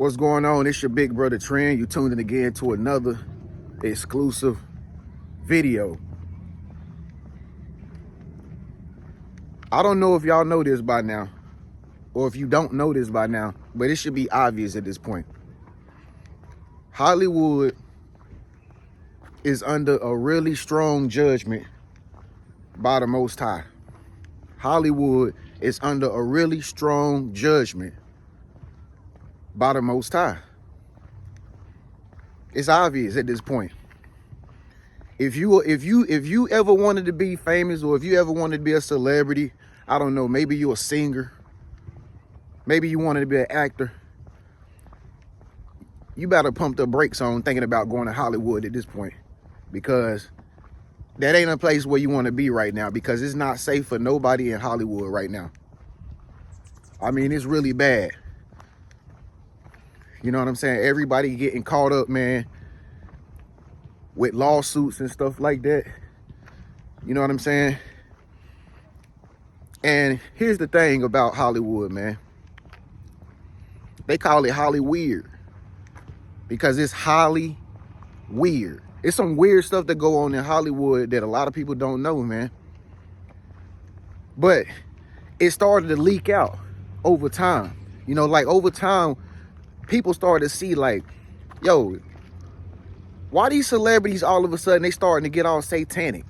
What's going on? It's your big brother Trend. You tuned in again to another exclusive video. I don't know if y'all know this by now, or if you don't know this by now, but it should be obvious at this point. Hollywood is under a really strong judgment by the Most High. Hollywood is under a really strong judgment by the Most High. It's obvious at this point. If you ever wanted to be famous, or if you ever wanted to be a celebrity, I don't know, maybe you're a singer, maybe you wanted to be an actor, you better pump the brakes on thinking about going to Hollywood at this point, because that ain't a place where you want to be right now, because it's not safe for nobody in Hollywood right now. I mean, it's really bad. You know what I'm saying? Everybody getting caught up, man, with lawsuits and stuff like that. You know what I'm saying? And here's the thing about Hollywood, man. They call it Hollyweird because it's Holly weird. It's some weird stuff that go on in Hollywood that a lot of people don't know, man. But it started to leak out over time. You know, like over time, people started to see like, yo, why these celebrities all of a sudden they starting to get all satanic?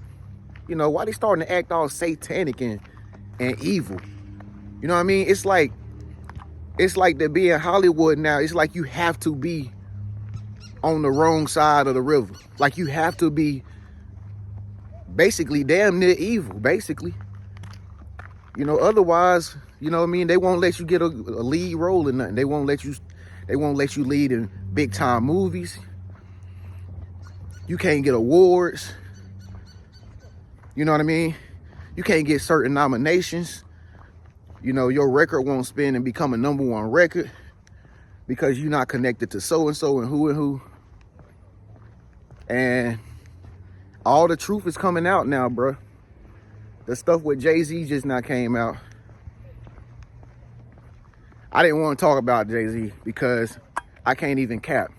You know, why they starting to act all satanic and evil? You know what I mean? It's like to be in Hollywood now, it's like you have to be on the wrong side of the river. Like you have to be basically damn near evil, basically. You know, otherwise, you know what I mean, they won't let you get a lead role in nothing. They won't let you lead in big time movies. You can't get awards. You know what I mean? You can't get certain nominations. You know, your record won't spin and become a #1 record because you're not connected to so-and-so and who. And all the truth is coming out now, bro. The stuff with Jay-Z just not came out. I didn't want to talk about Jay-Z because I can't even cap.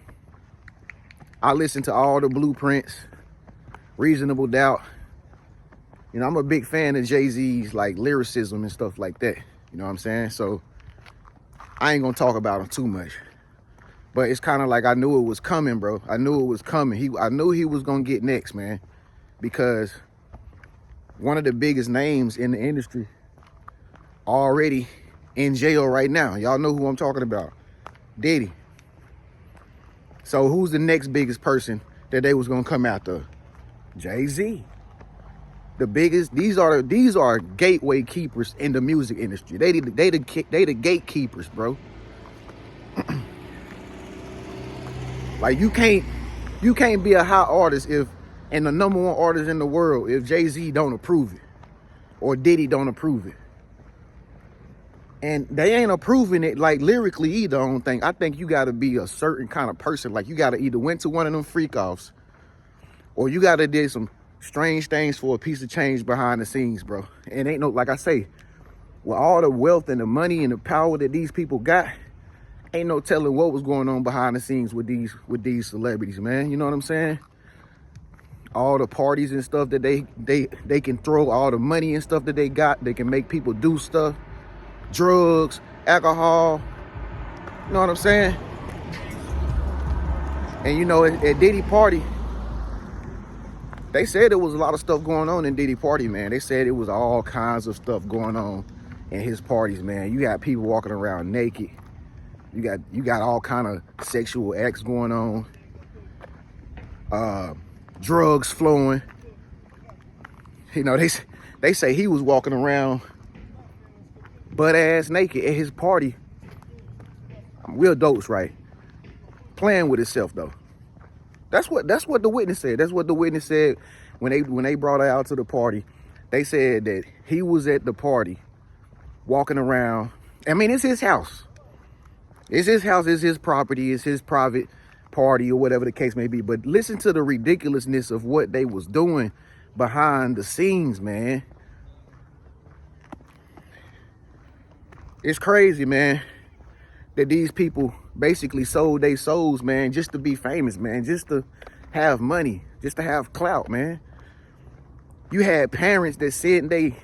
I listened to all the blueprints, Reasonable Doubt. You know, I'm a big fan of Jay-Z's like lyricism and stuff like that. You know what I'm saying? So I ain't gonna talk about him too much. But it's kind of like I knew it was coming, bro. I knew it was coming. I knew he was gonna get next, man. Because one of the biggest names in the industry already in jail right now. Y'all know who I'm talking about. Diddy. So who's the next biggest person that they was gonna come after? Jay-Z. The biggest. These are gateway keepers in the music industry. They the gatekeepers, bro. Like you can't be a hot artist and the #1 artist in the world if Jay-Z don't approve it or Diddy don't approve it. And they ain't approving it like lyrically either, I don't think. I think you gotta be a certain kind of person. Like you gotta either went to one of them freak offs or you gotta did some strange things for a piece of change behind the scenes, bro. And ain't no, like I say, with all the wealth and the money and the power that these people got, ain't no telling what was going on behind the scenes with these celebrities, man. You know what I'm saying? All the parties and stuff that they can throw, all the money and stuff that they got, they can make people do stuff, drugs, alcohol. You know what I'm saying? And you know, at Diddy party, they said there was a lot of stuff going on in Diddy party, man. They said it was all kinds of stuff going on in his parties, man. You got people walking around naked. You got all kind of sexual acts going on. Drugs flowing. You know, they say he was walking around butt ass naked at his party. Real dopes, right? Playing with himself though. That's what the witness said. That's what the witness said when they brought her out to the party. They said that he was at the party walking around. I mean, it's his house. It's his house, it's his property, it's his private party or whatever the case may be. But listen to the ridiculousness of what they was doing behind the scenes, man. It's crazy, man, that these people basically sold their souls, man, just to be famous, man, just to have money, just to have clout, man. You had parents that sent they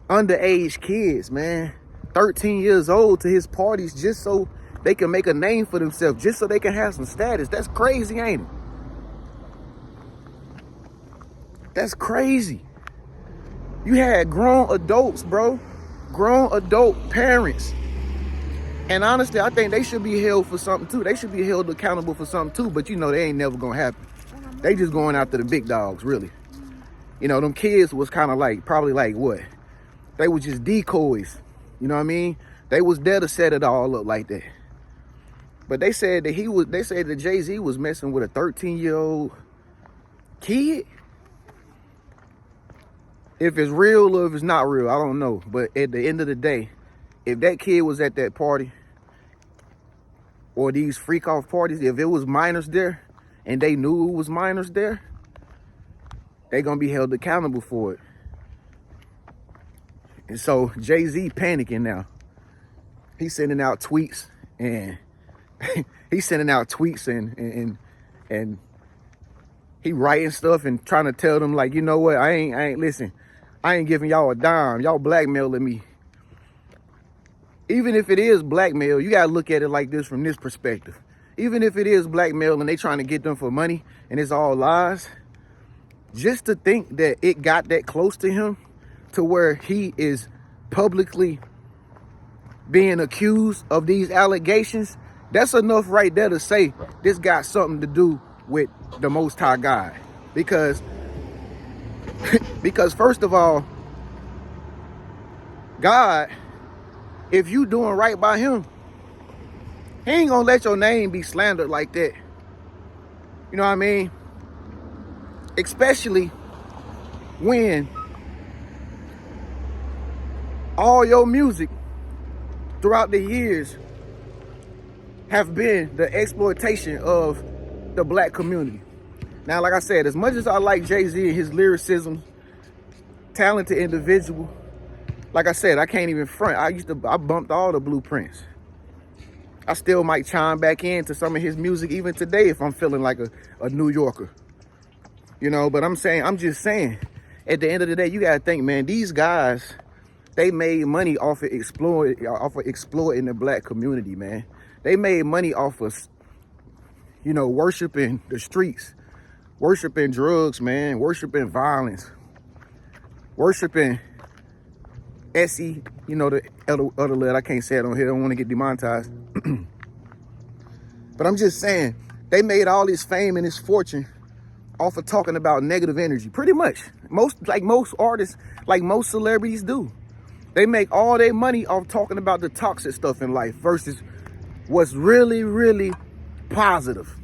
underage kids, man, 13 years old, to his parties just so they can make a name for themselves, just so they can have some status. That's crazy, ain't it? That's crazy. You had grown adults, bro. Grown adult parents. And honestly, I think they should be held for something too. They should be held accountable for something too, but you know, they ain't never gonna happen. They just going after the big dogs, really. You know, them kids was kind of like, probably like what? They were just decoys. You know what I mean? They was there to set it all up like that. But they said that they said that Jay-Z was messing with a 13-year-old kid. If it's real or if it's not real, I don't know. But at the end of the day, if that kid was at that party or these freak off parties, if it was minors there and they knew it was minors there, they gonna be held accountable for it. And so Jay-Z panicking now. He's sending out tweets and and he writing stuff and trying to tell them like, you know what, I ain't giving y'all a dime. Y'all blackmailing me. Even if it is blackmail, you gotta look at it like this, from this perspective. Even if it is blackmail and they trying to get them for money and it's all lies, just to think that it got that close to him to where he is publicly being accused of these allegations, that's enough right there to say this got something to do with the Most High God. Because first of all, God, if you doing right by him, he ain't gonna let your name be slandered like that. You know what I mean? Especially when all your music throughout the years have been the exploitation of the black community. Now, like I said, as much as I like Jay-Z and his lyricism, talented individual, like I said, I can't even front. I bumped all the blueprints. I still might chime back into some of his music even today if I'm feeling like a New Yorker. You know, but I'm just saying, at the end of the day, you gotta think, man, these guys, they made money off of exploiting the black community, man. They made money off of, you know, worshiping the streets, worshiping drugs, man, worshiping violence, worshiping Essie, you know, the other letter, I can't say it on here, I don't want to get demonetized. But I'm just saying, they made all this fame and this fortune off of talking about negative energy, pretty much. Most artists, like most celebrities do. They make all their money off talking about the toxic stuff in life versus what's really, really positive.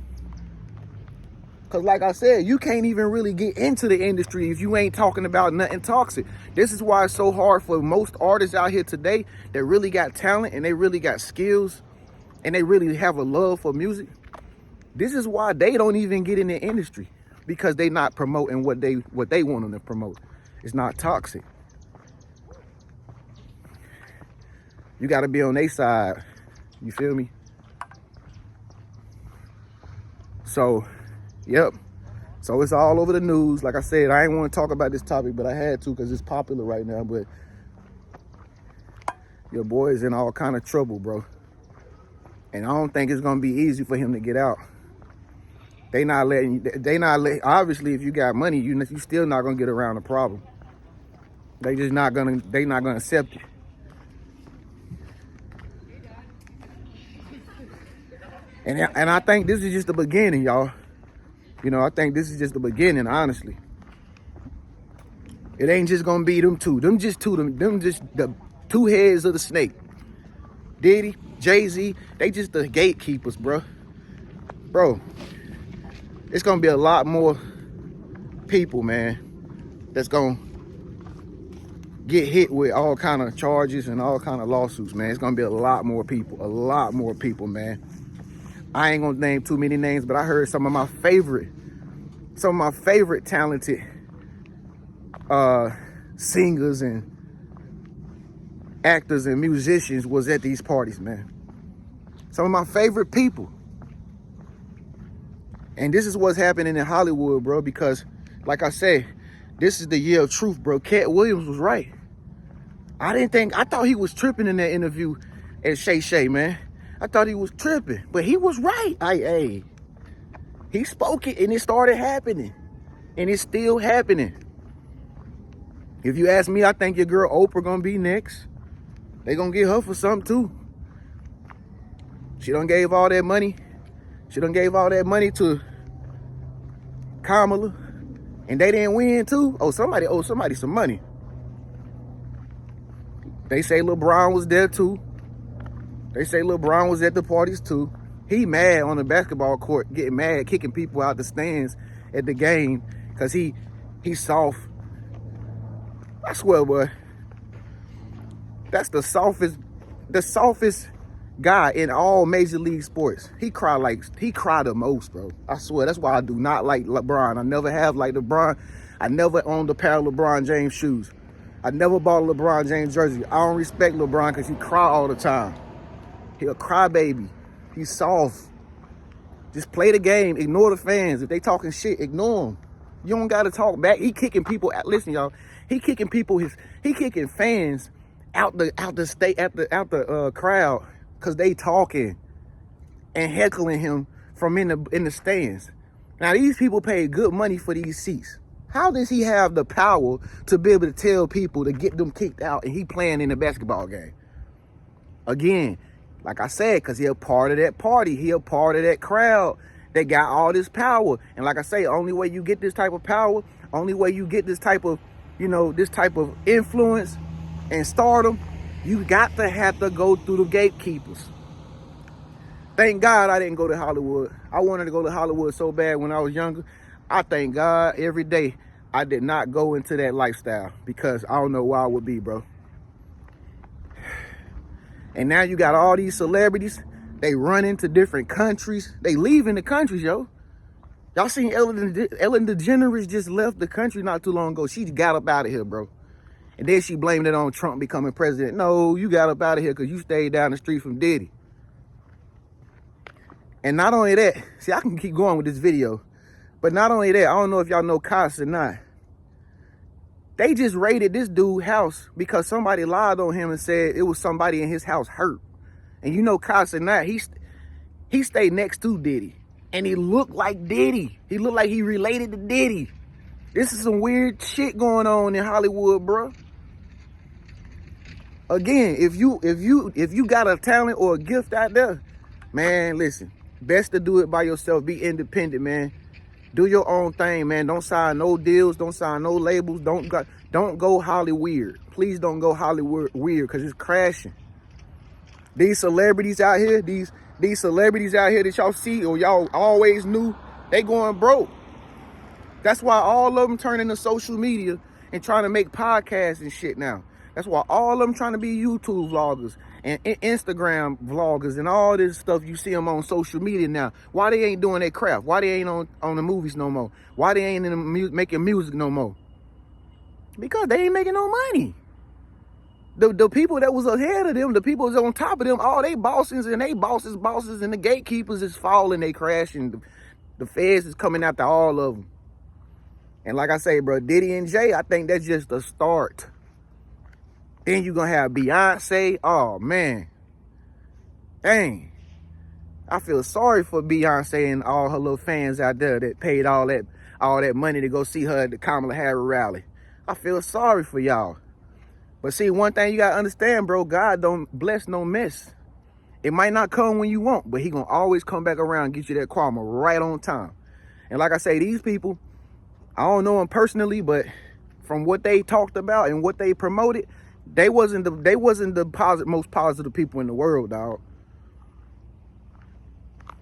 Because like I said, you can't even really get into the industry if you ain't talking about nothing toxic. This is why it's so hard for most artists out here today that really got talent and they really got skills and they really have a love for music. This is why they don't even get in the industry, because they not promoting what they want them to promote. It's not toxic. You got to be on their side. You feel me? So, yep. So it's all over the news. Like I said, I ain't want to talk about this topic, but I had to because it's popular right now. But your boy is in all kind of trouble, bro. And I don't think it's going to be easy for him to get out. Obviously, if you got money, you still not going to get around the problem. They not going to accept it. And I think this is just the beginning, y'all. You know, I think this is just the beginning, honestly. It ain't just gonna be them two. Them just the two heads of the snake. Diddy, Jay-Z, they just the gatekeepers, bro. Bro, it's gonna be a lot more people, man, that's gonna get hit with all kind of charges and all kind of lawsuits, man. It's gonna be a lot more people, man. I ain't gonna name too many names, but I heard some of my favorite talented singers and actors and musicians was at these parties, man. Some of my favorite people. And this is what's happening in Hollywood, bro, because like I said, this is the year of truth, bro. Katt Williams was right. I thought he was tripping in that interview at Shay Shay, man. I thought he was tripping, but he was right. Hey, he spoke it and it started happening. And it's still happening. If you ask me, I think your girl Oprah gonna be next. They gonna get her for something too. She done gave all that money. She done gave all that money to Kamala. And they didn't win too. Oh, somebody owed somebody some money. They say LeBron was there too. They say LeBron was at the parties too. He mad on the basketball court, getting mad, kicking people out the stands at the game because he's soft. I swear, boy. That's the softest guy in all major league sports. He cry the most, bro. I swear. That's why I do not like LeBron. I never have liked LeBron. I never owned a pair of LeBron James shoes. I never bought a LeBron James jersey. I don't respect LeBron because he cry all the time. He a crybaby. He's soft. Just play the game. Ignore the fans. If they talking shit, ignore them. You don't gotta talk back. He kicking people. Listen, y'all. He kicking people. He kicking fans out the crowd because they talking and heckling him from in the stands. Now these people pay good money for these seats. How does he have the power to be able to tell people to get them kicked out and he playing in a basketball game? Again, like I said, because he a part of that party. He a part of that crowd that got all this power. And like I say, only way you get this type of power, only way you get this type of, this type of influence and stardom, you got to have to go through the gatekeepers. Thank God I didn't go to Hollywood. I wanted to go to Hollywood so bad when I was younger. I thank God every day I did not go into that lifestyle because I don't know where I would be, bro. And now you got all these celebrities. They run into different countries. They leaving the countries, yo. Y'all seen Ellen DeGeneres just left the country not too long ago. She got up out of here, bro. And then she blamed it on Trump becoming president. No, you got up out of here because you stayed down the street from Diddy. And not only that, see, I can keep going with this video. But not only that, I don't know if y'all know Katt or not. They just raided this dude's house because somebody lied on him and said it was somebody in his house hurt. And you know Katt or not, he stayed next to Diddy. And he looked like Diddy. He looked like he related to Diddy. This is some weird shit going on in Hollywood, bro. Again, if you got a talent or a gift out there, man, listen, best to do it by yourself. Be independent, man. Do your own thing, man. Don't sign no deals. Don't sign no labels. Don't go Hollyweird. Please don't go Hollywood weird because it's crashing. These celebrities out here, these celebrities out here that y'all see or y'all always knew, they going broke. That's why all of them turning to social media and trying to make podcasts and shit now. That's why all of them trying to be YouTube vloggers and Instagram vloggers and all this stuff you see them on social media now. Why they ain't doing their craft? Why they ain't on the movies no more? Why they ain't making music no more? Because they ain't making no money. The people that was ahead of them, the people that was on top of them, all they bosses and they bosses and the gatekeepers is falling, they crashing. The feds is coming after all of them. And like I say, bro, Diddy and Jay, I think that's just the start. Then you're going to have Beyonce. Oh, man. Dang. I feel sorry for Beyonce and all her little fans out there that paid all that money to go see her at the Kamala Harris rally. I feel sorry for y'all. But see, one thing you got to understand, bro, God don't bless no mess. It might not come when you want, but he going to always come back around and get you that karma right on time. And like I say, these people, I don't know them personally, but from what they talked about and what they promoted, they wasn't the most positive people in the world, dog.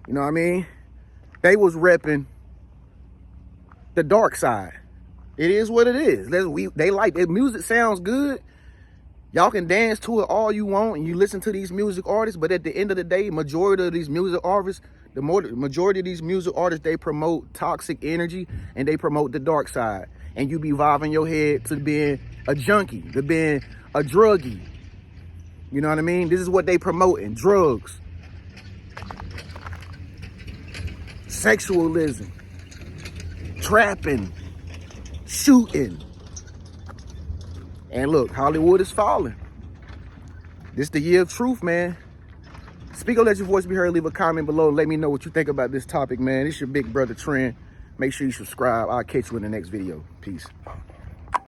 You know what I mean? They was repping the dark side. It is what it is. They like it. Music sounds good. Y'all can dance to it all you want and you listen to these music artists, but at the end of the day, majority of these music artists, they promote toxic energy and they promote the dark side. And you be vibing your head to being a junkie, to being a druggie. You know what I mean? This is what they promoting, drugs. sexualism, trapping, shooting. And look, Hollywood is falling. This the year of truth, man. Speak or let your voice be heard. Leave a comment below and let me know what you think about this topic, man. It's your big brother Trend. Make sure you subscribe. I'll catch you in the next video. Peace.